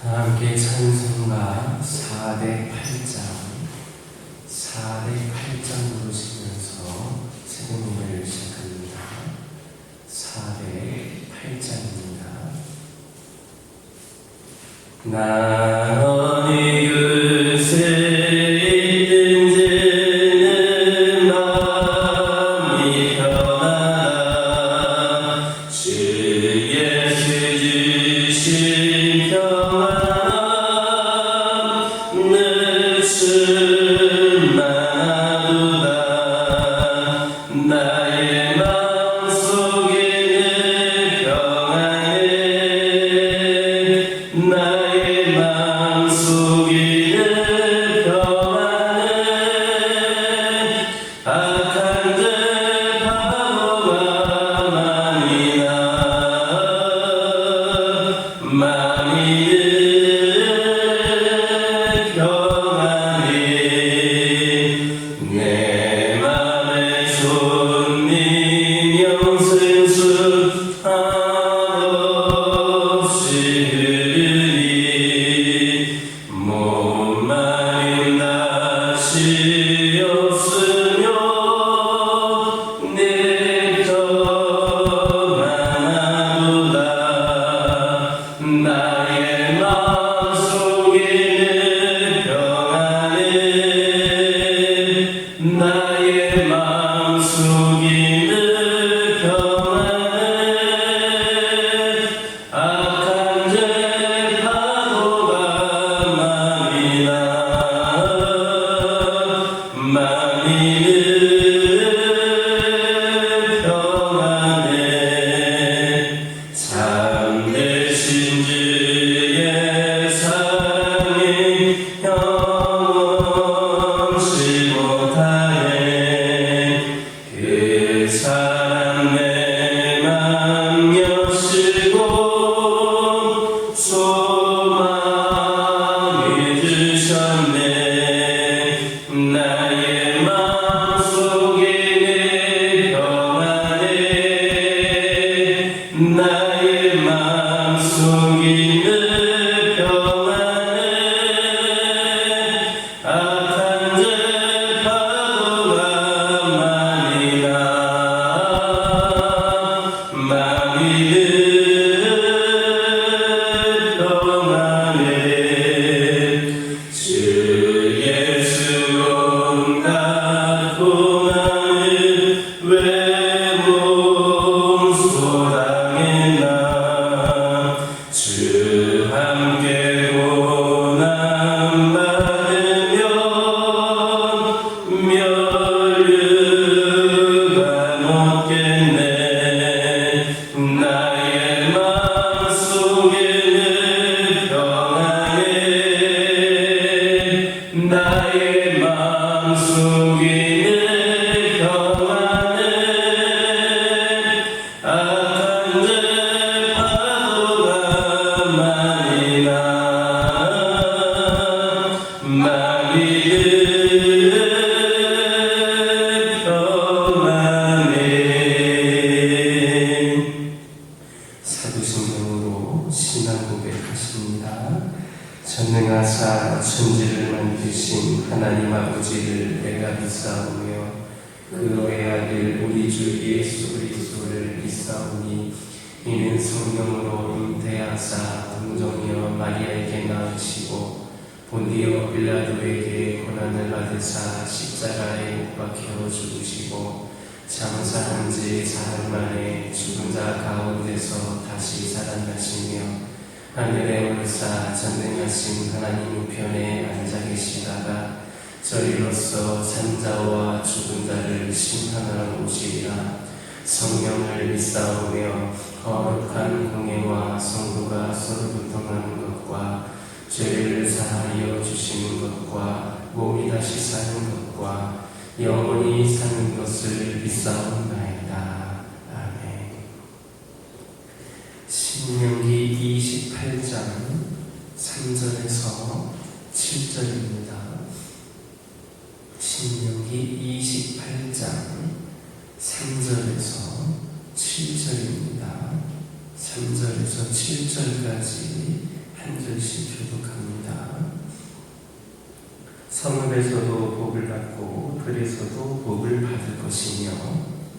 함께 찬송가 4대 8장 부르시면서 새벽 예배를 시작합니다. 4대 8장입니다. 나 어디 그새 있든지는 마음이 편하다. 주 예수 주신 평안 늘 충만하도다. 나의 마음속에는 평안해. 나의 마음속에는 평안해. 악한 들 바보가 많이나 많이는 평안해. 내 맘에 손님 영생수 한없이 흐르니 몸 마린 낯이 없으며 내 평안하도다. 나의 마음속에는 평안해. 나의 마음속에는 평안해. 악한 죄 파도가 많이나 많이는 평안해. 참되신 주의 사랑이 영원치 못하네. 그 사랑 내 맘 여시고 소망해 주셨네. 나의 마음속에는 평안해. 나의 마음속에는 평안해. 악한 죄 파도가 많이나 많이는 평안해. 주 예수 온갖 고난을 왜 몸소당했나. 주 함께 고난 받으면 멸류관 얻겠네. 나의 마음속에는 평안해. 나의 마음속에는 평안해. 악한 죄 파도가 많이나 많이는 평안해. 사도신경으로 신앙 고백하십니다. 전능하사 천지를 만드신 하나님 아버지를 내가 믿사오며 그의 아들 우리 주 예수 그리스도를 믿사오니 이는 성령으로 잉태하사 동정녀 마리아에게 낳으시고 본디오 빌라도에게 고난을 받으사 십자가에 못 박혀 죽으시고 장사한 지 사흘 만에 죽은 자 가운데서 다시 살아나시며 하늘에 오르사 전능하신 하나님 우편에 앉아 계시다가 저리로서 산자와 죽은 자를 심판하러 오시리라. 성령을 믿사오며 거룩한 공예와 성도가 서로 교통하는 것과 죄를 사하여 주시는 것과 몸이 다시 사는 것과 영원히 사는 것을 믿사옵나이다. 아멘. 신명기 28장 3절에서 7절입니다. 신명기 28장 3절에서 7절입니다. 3절에서 7절까지 한 절씩 성읍에서도 복을 받고 들에서도 복을 받을 것이며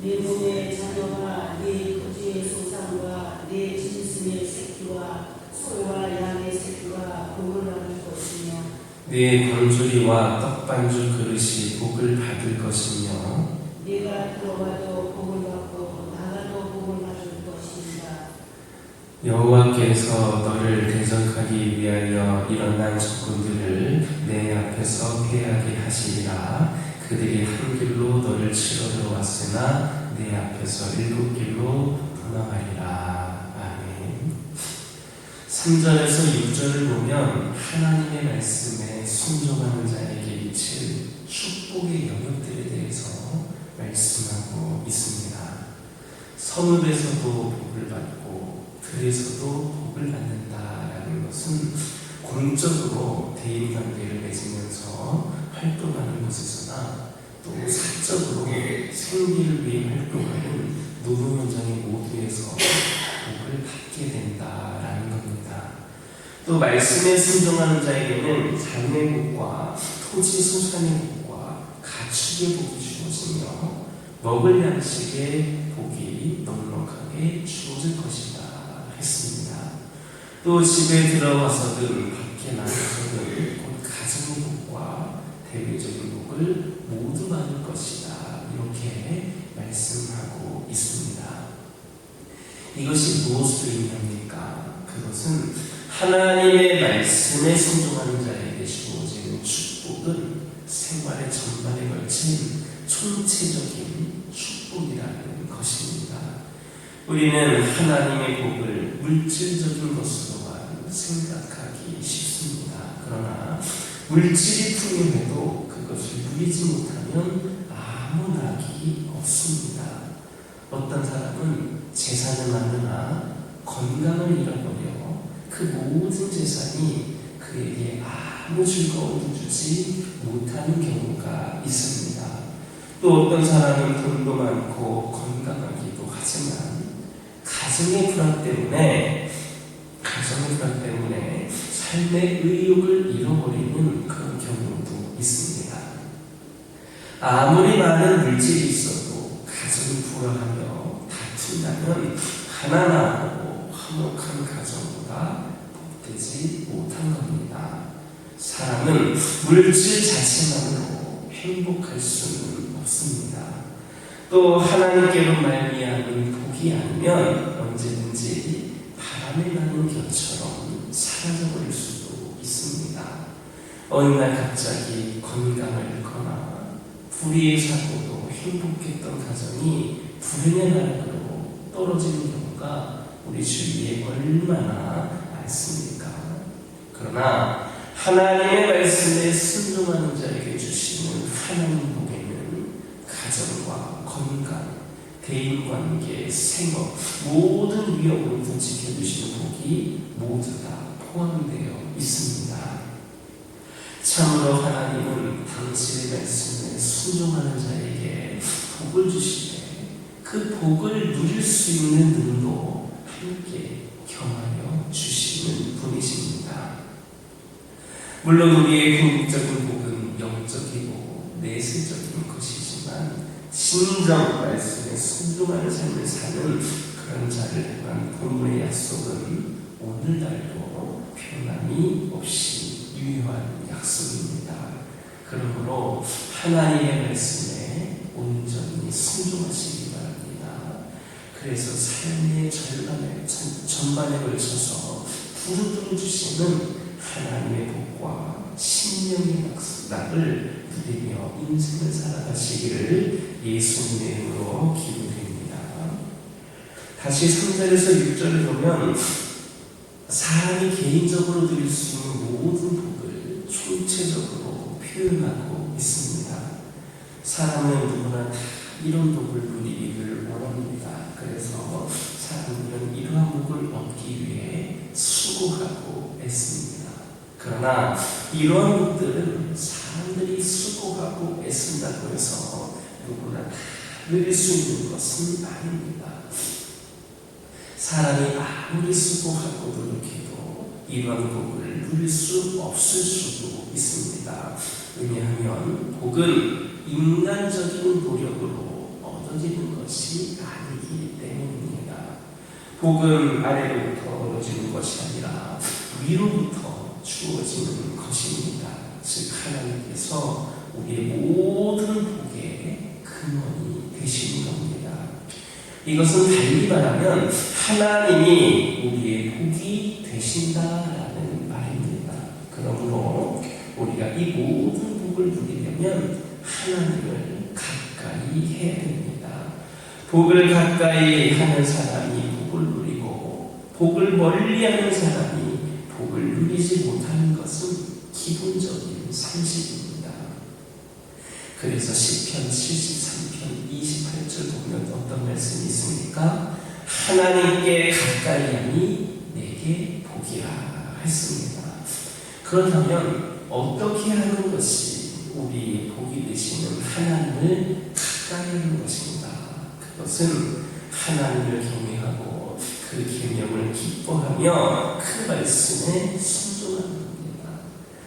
네 몸의 자녀와 네 토지의 소산과 네 짐승의 새끼와 소와 양의 새끼가 복을 받을 것이며 네 건조리와 떡반죽 그릇이 복을 받을 것이며 네가 들어가도 복을 받고 나가도 복을 받을 것입니다. 여호와께서 너를 대적하기 위하여 일어난 적군들을 내 앞에서 패하게 하시리라. 그들이 한 길로 너를 치러 들어왔으나 내 앞에서 7길로 떠나가리라. 아멘. 3절에서 6절을 보면 하나님의 말씀에 순종하는 자에게 미칠 축복의 영역들에 대해서 말씀하고 있습니다. 성읍에서도 복을 받고 들에서도 복을 받는다라는 것은 공적으로 대인관계를 맺으면서 활동하는 곳에서나 또 사적으로 생계를 위해 활동하는 노동 현장의 모두에서 복을 받게 된다라는 겁니다. 또 말씀에 순종하는 자에게는 장의 복과 토지 소산의 복과 가축의 복이 주어지며 먹을 양식의 복이 넉넉하게 주어질 것이다 했습니다. 또 집에 들어와서든 밖에 나가서든 곧 가정의 복과 대외적인 복을 모두 받을 것이다 이렇게 말씀하고 있습니다. 이것이 무엇을 의미합니까? 그것은 하나님의 말씀에 순종하는 자에게 주어지는 축복은 생활의 전반에 걸친 총체적인 축복이라는 것입니다. 우리는 하나님의 복을 물질적인 것으로만 생각하기 쉽습니다. 그러나 물질이 풍요해도 그것을 누리지 못하면 아무 낙이 없습니다. 어떤 사람은 재산을 많으나 건강을 잃어버려 그 모든 재산이 그에게 아무 즐거움을 주지 못하는 경우가 있습니다. 또 어떤 사람은 돈도 많고 건강하기도 하지만 가정의 불안 때문에 삶의 의욕을 잃어버리는 그런 경우도 있습니다. 아무리 많은 물질이 있어도 가정이 불화하며 다툰다면 가난하고 화목한 가정보다 복되지 못한 겁니다. 사람은 물질 자체만으로 행복할 수는 없습니다. 또 하나님께로 말미암은 복이 아니면 언제든지 바람에 나는 겨처럼 사라져버릴 수도 있습니다. 어느 날 갑자기 건강을 잃거나 불의의 사고로 행복했던 가정이 불행의 나락으로 떨어지는 경우가 우리 주위에 얼마나 많습니까? 그러나 하나님의 말씀에 순종하는 자에게 주시는 하나님 복에는 가정과 건강, 대인관계, 생업, 모든 위협으로부터 지켜주시는 복이 모두 다 포함되어 있습니다. 참으로 하나님은 당신의 말씀에 순종하는 자에게 복을 주시되 그 복을 누릴 수 있는 눈도 함께 경하여 주시는 분이십니다. 물론 우리의 궁극적인 복은 영적이고 내세적인 것이지만 진정 말씀에 순종하는 삶을 사는 그런 자를 향한 본문의 약속은 오늘날도 변함이 없이 유효한 약속입니다. 그러므로 하나님의 말씀에 온전히 순종하시기 바랍니다. 그래서 삶의 전반에 걸쳐서 두루두루 주시는 하나님의 복과 신령의 낙을 누리며 인생을 살아가시기를 예수님의 이름으로 기도드립니다. 다시 3절에서 6절을 보면 사람이 개인적으로 누릴 수 있는 모든 복을 총체적으로 표현하고 있습니다. 사람은 누구나 다 이런 복을 누리기를 원합니다. 그래서 사람들은 이러한 복을 얻기 위해 수고하고 애씁니다. 그러나 이러한 복들은 사람들이 수고하고 애쓴다고 해서 누구나 다 누릴 수 있는 것은 아닙니다. 사람이 아무리 수고하고 노력해도 이러한 복을 누릴 수 없을 수도 있습니다. 왜냐하면 복은 인간적인 노력으로 얻어지는 것이 아니기 때문입니다. 복은 아래로부터 얻어지는 것이 아니라 위로부터 주어지는 것입니다. 즉 하나님께서 우리의 모든 복의 근원이 되시는 겁니다. 이것은 달리 말하면 하나님이 우리의 복이 되신다라는 말입니다. 그러므로 우리가 이 모든 복을 누리려면 하나님을 가까이 해야 됩니다. 복을 가까이 하는 사람이 복을 누리고 복을 멀리하는 사람이 복을 누리지 못하는 것은 기본적인 사실입니다. 그래서 시편 73편 28절 보면 어떤 말씀이 있습니까? 하나님께 가까이 하니 내게 복이라 했습니다. 그렇다면 어떻게 하는 것이 우리 복이 되시는 하나님을 가까이 하는 것인가? 그것은 하나님을 경외하고 그 계명을 기뻐하며 그 말씀에 순종하는 겁니다.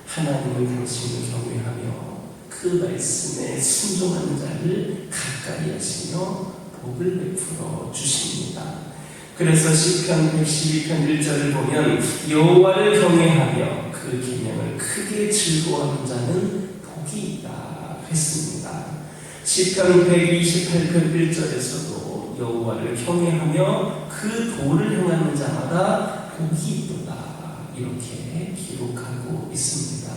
하나님은 당신을 경외하며 그 말씀에 순종하는 자를 가까이 하시며 복을 베풀어 주십니다. 그래서 시편 112편 1절을 보면 여호와를 경외하며 그 계명을 크게 즐거워하는 자는 복이 있다 했습니다. 시편 128편 1절에서도 여호와를 경외하며 그 도를 행하는 자마다 복이 있도다 이렇게 기록하고 있습니다.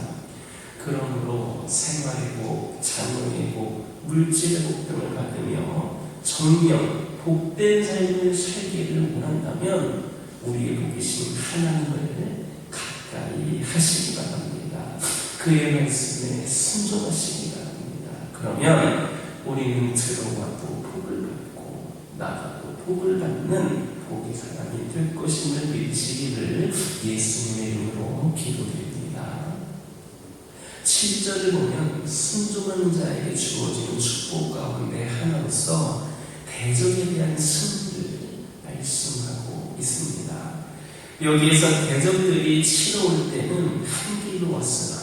그러므로 생활의 복, 자녀의 복, 물질의 복 등을 받으며 정령 복된 삶을 살기를 원한다면 우리의 복이신 하나님을 가까이 하시기 바랍니다. 그의 말씀에 순종하시기 바랍니다. 그러면 우리는 들어와도 복을 받고 나가도 복을 받는 복의 사람이 될 것임을 믿으시기를 예수님의 이름으로 기도드립니다. 7절을 보면 순종하는 자에게 주어지는 축복 가운데 하나로서 대적에 대한 승리를 말씀하고 있습니다. 여기에서 대적들이 치러 올 때는 한 길로 왔으나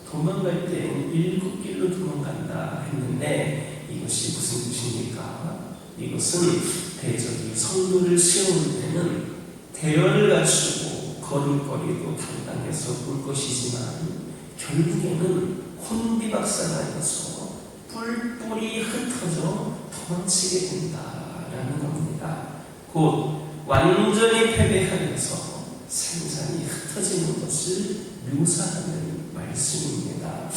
도망갈 때는 7길로 도망간다 했는데 이것이 무슨 뜻입니까? 이것은 대적이 성도를 세울 때는 대열을 갖추고 걸음걸이도 당당해서 볼 것이지만 결국에는 혼비박산이 나서 뿔뿔이 흩어져 도망치게 된다라는 겁니다. 곧 완전히 패배하면서 생산이 흩어지는 것을 묘사하는 말씀입니다.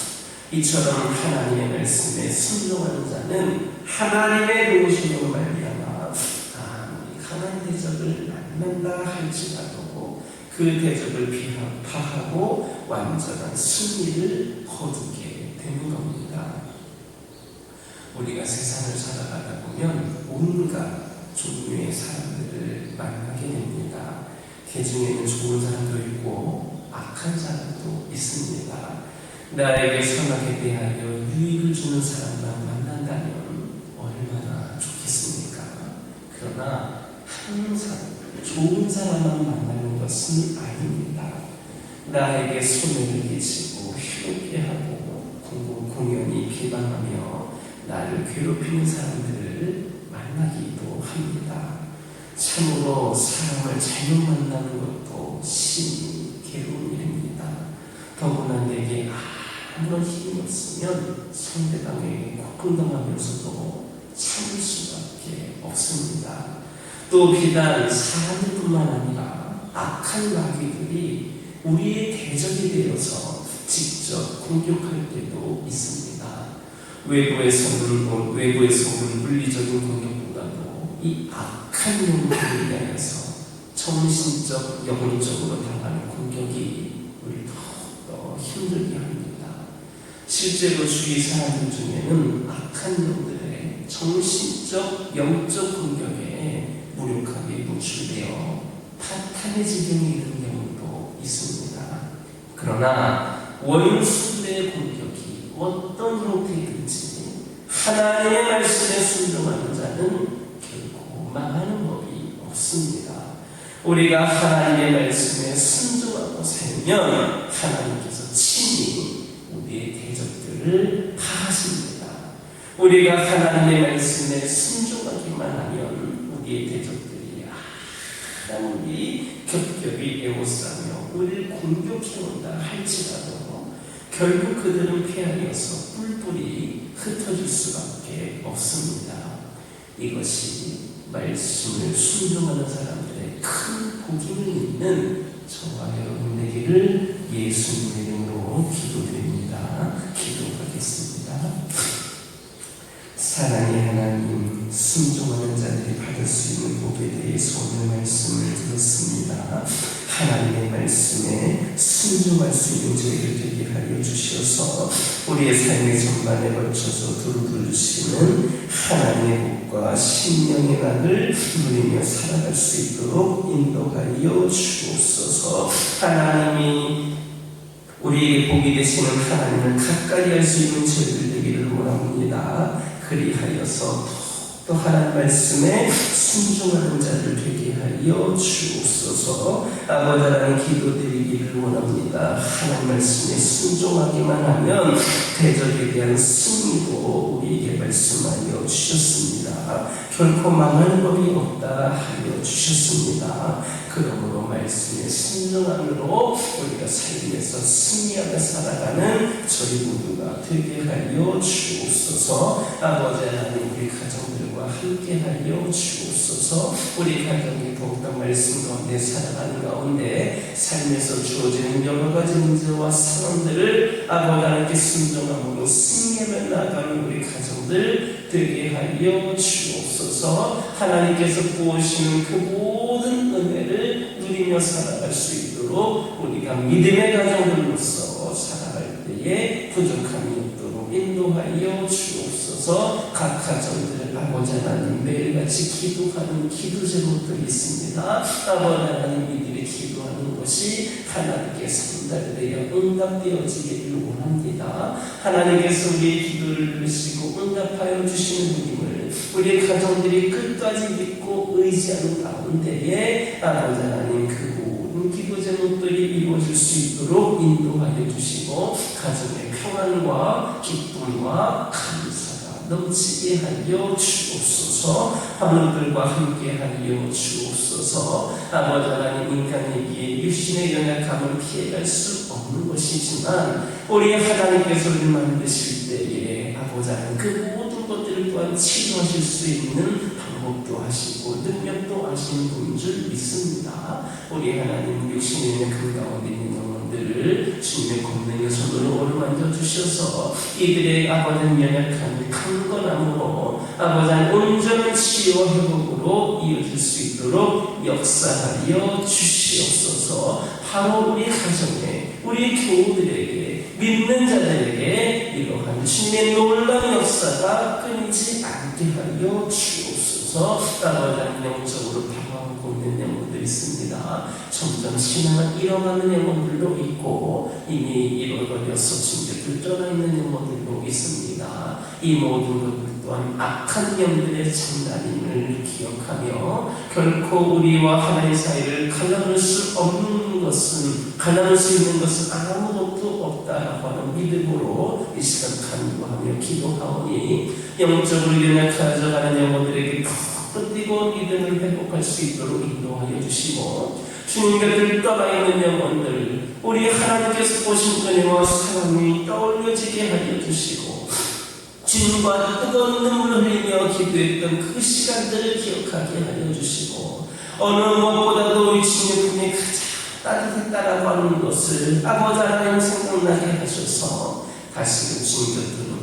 이처럼 하나님의 말씀에 순종하는 자는 하나님의 도우심으로 말미암아 아무리 강한 대적을 만난다 할지라도 그 대적을 파하고 완전한 승리를 거두게 되는 겁니다. 우리가 세상을 살아가다 보면 온갖 종류의 사람들을 만나게 됩니다. 그 중에는 좋은 사람도 있고 악한 사람도 있습니다. 나에게 선하게 대하여 유익을 주는 사람만 만난다면 얼마나 좋겠습니까? 그러나 항상 좋은 사람만 만나는 것은 아닙니다. 나에게 손해를 끼치고 힘없게 하고 공연히 비방하며 나를 괴롭히는 사람들을 만나기도 합니다. 참으로 사람을 잘못 만나는 것도 심히 괴로운 일입니다. 더구나 내게 아무런 힘이 없으면 상대방에게 고통당하면서도 참을 수밖에 없습니다. 또 비단 사람들뿐만 아니라 악한 마귀들이 우리의 대적이 되어서 직접 공격할 때도 있습니다. 외부에서 오는 물리적인 공격보다도 이 악한 영들에 대해서 정신적, 영적으로 당하는 공격이 우리를 더욱더 힘들게 합니다. 실제로 주위 사람들 중에는 악한 영들의 정신적, 영적 공격에 무력하게 노출되어 파탄의 지경에 이르는 경우도 있습니다. 그러나 원수들의 공격이 어떤 형태이든지 하나님의 말씀에 순종하는 자는 결코 망하는 법이 없습니다. 우리가 하나님의 말씀에 순종하고 살면 하나님께서 친히 우리의 대적들을 자들을 바라십니다. 우리가 하나님의 말씀에 순종하기만 하면 우리의 대적들이 하나님이 겹겹이 에워싸며 우리를 공격해온다 할지라도 결국 그들은 패하여서 뿔뿔이 흩어질 수밖에 없습니다. 이것이 말씀을 순종하는 사람들의 큰 복임을 잇는 저와 여러분 되기를 예수님의 이름으로 기도드립니다. 기도하겠습니다. 사랑의 하나님, 순종하는 자들이 받을 수 있는 복에 대해서 오늘 말씀을 들었습니다. 하나님의 말씀에 순종할 수 있는 저희를 되게 하여 주셔서 우리의 삶의 전반에 걸쳐서 두루두루 주시는 하나님의 복과 심령의 낙을 누리며 살아갈 수 있도록 인도하여 주옵소서. 하나님이 우리에게 복이 되시는 하나님을 가까이 할 수 있는 저희들 되기를 원합니다. 그리하여서 또 하나님 말씀에 순종하는 자를 되게 하여 주옵소서. 아버지 하나님 기도드리기를 원합니다. 하나님 말씀에 순종하기만 하면 대적에 대한 승리도 우리에게 말씀하여 주셨습니다. 결코 망할 법이 없다 하여 주셨습니다. 그러므로 말씀에 순종함으로 우리가 삶에서 승리하며 살아가는 저희 모두가 되게 하여 주옵소서. 아버지 하나님 우리 가정들과 함께 하여 주옵소서. 우리 가정이 더욱더 말씀 가운데 살아가는 가운데 삶에서 주어지는 여러 가지 문제와 상황들을 아버지 하나님께 순종함으로 승리하며 나아가는 우리 가정들 되게 하여 주옵소서. 하나님께서 부으시는 그 모든 은혜를 누리며 살아갈 수 있도록 우리가 믿음의 가정들로서 살아갈 때에 부족함이 없도록 인도하여 주옵소서. 각 가정들 아버지 하나님 매일같이 기도하는 기도 제목들이 있습니다. 아버지 하나님 이들이 기도하는 것이 하나님께 전달되어 응답되어지기를 원합니다. 하나님께서 우리의 기도를 들으시고 응답하여 주시는 분임을 우리의 가정들이 끝까지 믿고 의지하는 가운데에 아버지 하나님 그 모든 기도 제목들이 이루어질 수 있도록 인도하여 주시고 가정의 평안과 기쁨과 감사가 넘치게 하여 주옵소서. 하늘들과 함께 하여 주옵소서. 아버지 하나님 인간에게 육신의 연약함을 피해갈 수 없는 것이지만 우리 하나님께서 우리를 만드실 때에 아버지 하나님 그 모든 것들을 또한 치료하실 수 있는 방법도 하시고 능력도 하시는 분인 줄 믿습니다. 우리 하나님 육신의 연약함 가운데 있는 영혼들을 주님의 권능의 손으로 어루만져 주셔서 이들의 아버지 연약함을 강건함으로 아버지 하나님 온전한 치유와 회복으로 이어질 수 있도록 역사하여 주시옵소서. 바로 우리 가정에 우리 교우들에게 믿는 자들에게 이러한 주님의 놀라운 역사가 끊이지 않게 하여 주옵소서. 아버지 하나님 영적으로 방황하고 있는 영혼들이 있습니다. 점점 신앙을 잃어가는 영혼들도 있고 이미 잃어버려서 진짜 떠나 있는 영혼들도 있습니다. 이 모든 것들 또한 악한 영들의 장난임을 기억하며 결코 우리와 하나님 사이를 갈라놓을 수 없는 것은 갈라놓을 수 있는 것은 아무것도 없다라고 하는 믿음으로 이 시간 간구하며 기도하오니 영적으로 연약해져가는 영혼들에게 푹 뛰고 믿음을 회복할 수 있도록 인도하여 주시고 주님 곁을 떠나 있는 영혼들 우리 하나님께서 보신 은혜와 사랑이 떠올려지게 하여 주시고 주님과 뜨거운 눈물을 흘리며 기도했던 그 시간들을 기억하게 하여 주시고 어느 무엇보다도 우리 주님의 품에 가장 따뜻했다라고 하는 것을 아버지 하나님 생각나게 하셔서 다시금 주님 곁으로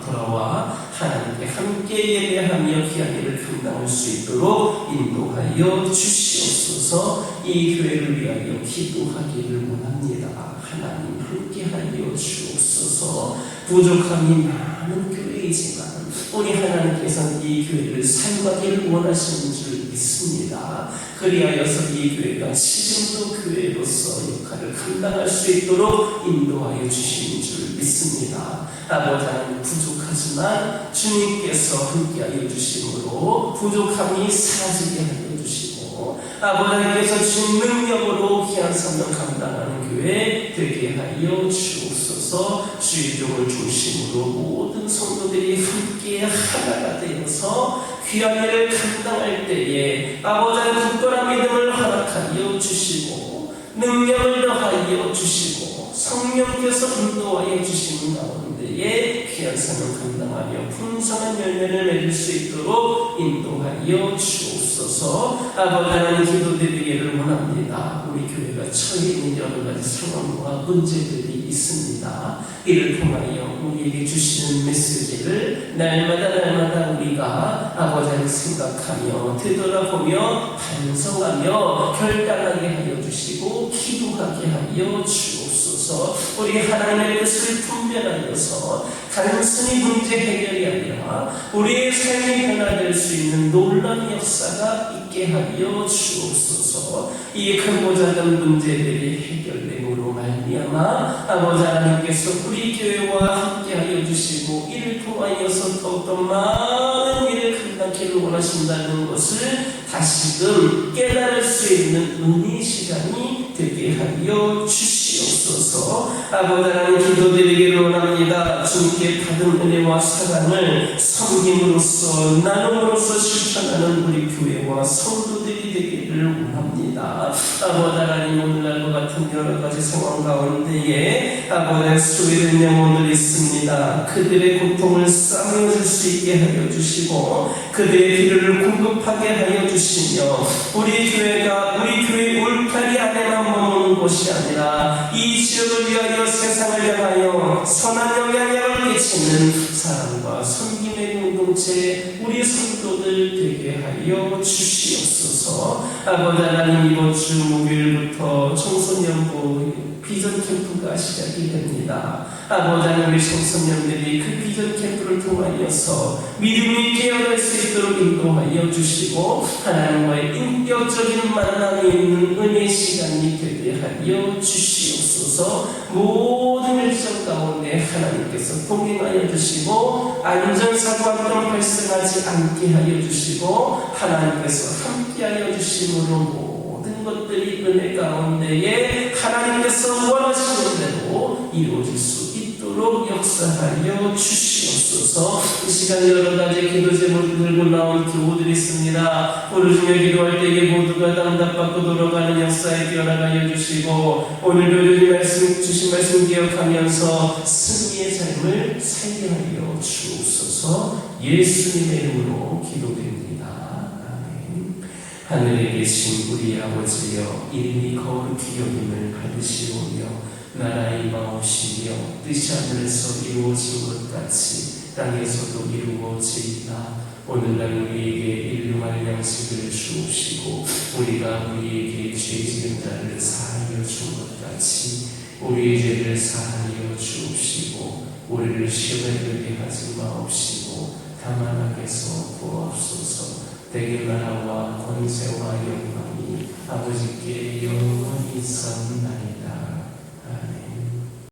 돌아와 하나님께 함께 예배하며 귀한 일을 감당할 수 있도록 인도하여 주시옵소서. 이 교회를 위하여 기도하기를 원합니다. 하나님 함께하여 주옵소서. 부족함이 많은 교회이지만 우리 하나님께서는 이 교회를 살아가기를 원하시는 줄 믿습니다. 그리하여서 이 교회가 지금도 교회로서 역할을 감당할 수 있도록 인도하여 주시는 줄 믿습니다. 아버지 하나님 부족하지만 주님께서 함께하여 주심으로 부족함이 사라지게 하여 주시고 주시고 아버지께서 주신 능력으로 귀한 사명 감당하는 교회 되게 하여 주옵소서. 주의종을 중심으로 모든 성도들이 함께 하나가 되어서 귀한 일을 감당할 때에 아버지의 굳건한 믿음을 허락하여 주시고 능력을 더하여 주시고 성령께서 인도하여 주시는 가운데에 귀한 사명 감당하며 풍성한 열매를 맺을 수 있도록 인도하여 주옵소서. 아버지 하나님 기도드리기를 원합니다. 우리 교회가 처해 있는 여러 가지 상황과 문제들이 있습니다. 이를 통하여 우리에게 주시는 메시지를 날마다 우리가 아버지를 생각하며 되돌아보며 반성하며 결단하게 하여 주시고 기도하게 하여 주옵소서. 우리 하나님의 뜻을 분별하여서 단순히 문제 해결이 아니라 우리의 삶이 변화될 수 있는 놀라운 역사가 있게 하여 주옵소서. 이 크고 작은 문제들이 해결됨으로 말미암아 아버지 하나님께서 우리 교회와 함께하여 주시고 이를 통하여서 더욱더 많은 일을 감당하기를 원하신다는 것을 다시금 깨달을 수 있는 은혜의 시간이 되게 하여 주시옵소서. 아버지 하나님 기도드리기를 원합니다. 주님께 받은 은혜와 사랑을 섬김으로써 나눔으로써 실천하는 우리 교회와 성도들이 되기를 원합니다. 아버지 하나님 오늘날과 같은 여러 가지 상황 가운데에 아버지의 소외된 영혼들이 있습니다. 그들의 고통을 싸매어줄 수 있게 하여 주시고 그들의 필요를 공급하게 하여 주시며 우리 교회가 우리 교회 울타리 안에만 머무는 곳이 아니라 이 지역을 위하여 세상을 향하여 선한 영향력을 끼치는 사랑과 섬김의 공동체 우리 성도들 되게 하여 주시옵소서. 아버지 하나님 이번 주 목요일부터 청소년부 비전 캠프가 시작이 됩니다. 아버지 하나님 우리 청소년들이 그 비전 캠프를 통하여서 믿음이 깨어날 수 있도록 인도하여 주시고 하나님과의 인격적인 만남이 있는 은혜의 시간이 되게 하여 주시옵소서. 모든 일정 가운데 하나님께서 동행하여 주시고 안전사고와 또 발생하지 않게 하여 주시고 하나님께서 함께하여 주심으로 모든 것들이 은혜 가운데에 하나님께서 원하시는 대로 이루어질 수 있도록 역사하여 주시옵소서. 이 시간 여러 가지 기도 제목을 들고 나온 교우들이 있습니다. 부르짖며 기도할 때에 모두가 응답받고 돌아가는 역사에 뛰어나가여 주시고 오늘도 주신 말씀 기억하면서 승리의 삶을 살게 하여 주옵소서. 예수님의 이름으로 기도드립니다. 아멘. 하늘에 계신 우리 아버지여 이름이 거룩히 여김을 받으시오며 나라의 임하옵시며 뜻이 하늘에서 이루어진 것 같이 땅에서도 이루어지이다. 오늘날 우리에게 일용할 양식을 주옵시고 우리가 우리에게 죄 지은 자를 사하여 준 것 같이 우리의 죄를 사하여 주옵시고 우리를 시험에 들게 하지 마옵시고 다만 악에서 구하옵소서. 대개 나라와 권세와 영광이 아버지께 영원히 있사옵나이다.